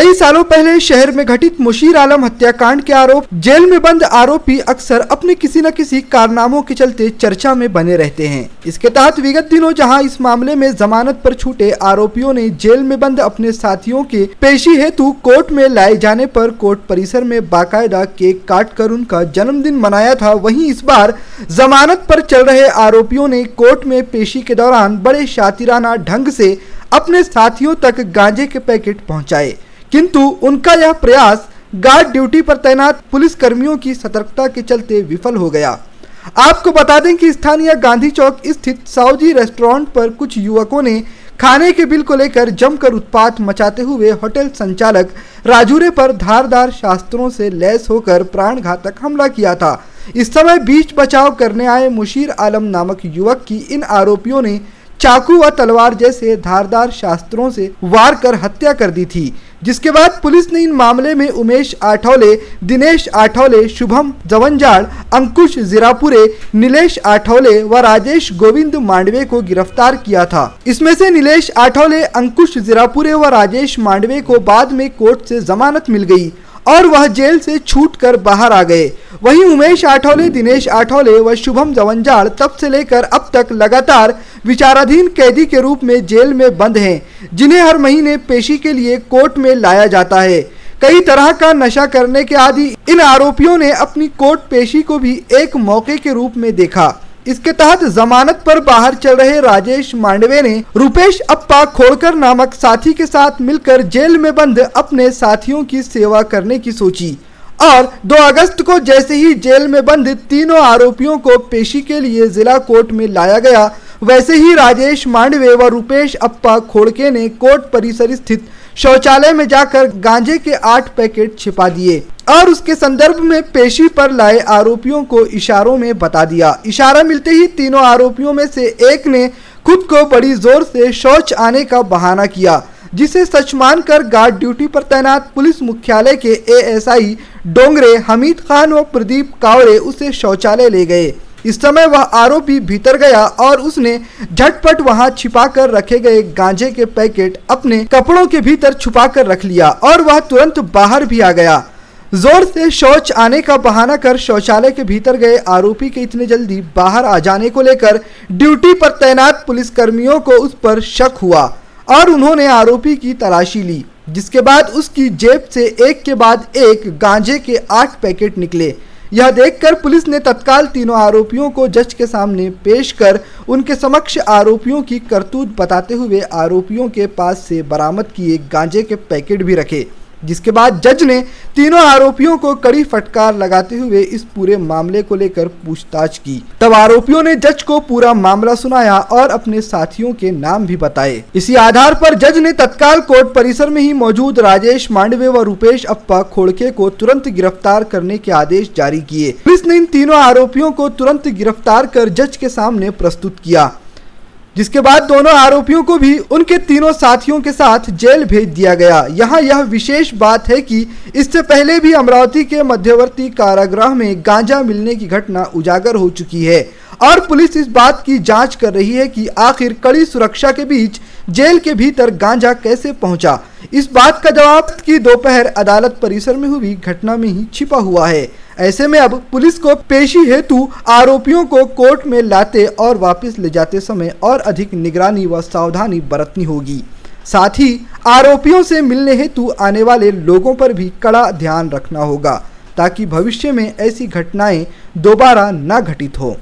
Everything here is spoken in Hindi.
कई सालों पहले शहर में घटित मुशीर आलम हत्याकांड के आरोप जेल में बंद आरोपी अक्सर अपने किसी न किसी कारनामों के चलते चर्चा में बने रहते हैं। इसके तहत विगत दिनों जहां इस मामले में जमानत पर छूटे आरोपियों ने जेल में बंद अपने साथियों के पेशी हेतु कोर्ट में लाए जाने पर कोर्ट परिसर में बाकायदा केक काट कर उनका जन्मदिन मनाया था, वहीं इस बार जमानत पर चल रहे आरोपियों ने कोर्ट में पेशी के दौरान बड़े शातिराना ढंग से अपने साथियों तक गांजे के पैकेट पहुंचाए, किंतु उनका यह प्रयास गार्ड ड्यूटी पर तैनात पुलिस कर्मियों की सतर्कता के चलते विफल हो गया। आपको बता दें कि स्थानीय गांधी चौक स्थित साउजी रेस्टोरेंट पर कुछ युवकों ने खाने के बिल को लेकर जमकर उत्पात मचाते हुए होटल संचालक राजूरे पर धारदार शास्त्रों से लैस होकर प्राणघातक हमला किया था। इस समय बीच बचाव करने आए मुशीर आलम नामक युवक की इन आरोपियों ने चाकू व तलवार जैसे धारदार शास्त्रों से वार कर हत्या कर दी थी, जिसके बाद पुलिस ने इन मामले में उमेश आठौले, दिनेश आठौले, शुभम जवंजाड़, अंकुश जिरापुरे, नीलेश आठौले व राजेश गोविंद मांडवे को गिरफ्तार किया था। इसमें से नीलेश आठौले, अंकुश जिरापुरे व राजेश मांडवे को बाद में कोर्ट से जमानत मिल गई और वह जेल से छूटकर बाहर आ गए। वहीं उमेश आठौले, दिनेश आठौले व शुभम जवंजाड़ तब से लेकर अब तक लगातार विचाराधीन कैदी के रूप में जेल में बंद हैं, जिन्हें हर महीने पेशी के लिए कोर्ट में लाया जाता है। कई तरह का नशा करने के आदि इन आरोपियों ने अपनी कोर्ट पेशी को भी एक मौके के रूप में देखा। इसके तहत जमानत पर बाहर चल रहे राजेश मांडवे ने रुपेश अप्पा खोड़कर नामक साथी के साथ मिलकर जेल में बंद अपने साथियों की सेवा करने की सोची और 2 अगस्त को जैसे ही जेल में बंद तीनों आरोपियों को पेशी के लिए जिला कोर्ट में लाया गया, वैसे ही राजेश मांडवे व रुपेश अप्पा खोड़के ने कोर्ट परिसर स्थित शौचालय में जाकर गांजे के 8 पैकेट छिपा दिए और उसके संदर्भ में पेशी पर लाए आरोपियों को इशारों में बता दिया। इशारा मिलते ही तीनों आरोपियों में से एक ने खुद को बड़ी जोर से शौच आने का बहाना किया, जिसे सच मानकर गार्ड ड्यूटी पर तैनात पुलिस मुख्यालय के एएसआई डोंगरे, हमीद खान व प्रदीप कावड़े उसे शौचालय ले गए। इस समय वह आरोपी भीतर गया और उसने झटपट वहां छिपाकर रखे गए गांजे के पैकेट अपने कपड़ों के भीतर छुपाकर रख लिया और वह तुरंत बाहर भी आ गया। जोर से शौच आने का बहाना कर शौचालय के भीतर गए आरोपी के इतने जल्दी बाहर आ जाने को लेकर ड्यूटी पर तैनात पुलिस कर्मियों को उस पर शक हुआ और उन्होंने आरोपी की तलाशी ली, जिसके बाद उसकी जेब से एक के बाद एक गांजे के 8 पैकेट निकले। यह देखकर पुलिस ने तत्काल तीनों आरोपियों को जज के सामने पेश कर उनके समक्ष आरोपियों की करतूत बताते हुए आरोपियों के पास से बरामद किए गांजे के पैकेट भी रखे, जिसके बाद जज ने तीनों आरोपियों को कड़ी फटकार लगाते हुए इस पूरे मामले को लेकर पूछताछ की। तब आरोपियों ने जज को पूरा मामला सुनाया और अपने साथियों के नाम भी बताए। इसी आधार पर जज ने तत्काल कोर्ट परिसर में ही मौजूद राजेश मांडवे व रुपेश अप्पा खोड़के को तुरंत गिरफ्तार करने के आदेश जारी किए। पुलिस ने इन तीनों आरोपियों को तुरंत गिरफ्तार कर जज के सामने प्रस्तुत किया, जिसके बाद दोनों आरोपियों को भी उनके तीनों साथियों के साथ जेल भेज दिया गया। यहाँ यह विशेष बात है कि इससे पहले भी अमरावती के मध्यवर्ती कारागृह में गांजा मिलने की घटना उजागर हो चुकी है और पुलिस इस बात की जांच कर रही है कि आखिर कड़ी सुरक्षा के बीच जेल के भीतर गांजा कैसे पहुंचा। इस बात का जवाब कि दोपहर अदालत परिसर में हुई घटना में ही छिपा हुआ है। ऐसे में अब पुलिस को पेशी हेतु आरोपियों को कोर्ट में लाते और वापस ले जाते समय और अधिक निगरानी व सावधानी बरतनी होगी। साथ ही आरोपियों से मिलने हेतु आने वाले लोगों पर भी कड़ा ध्यान रखना होगा, ताकि भविष्य में ऐसी घटनाएं दोबारा न घटित हो।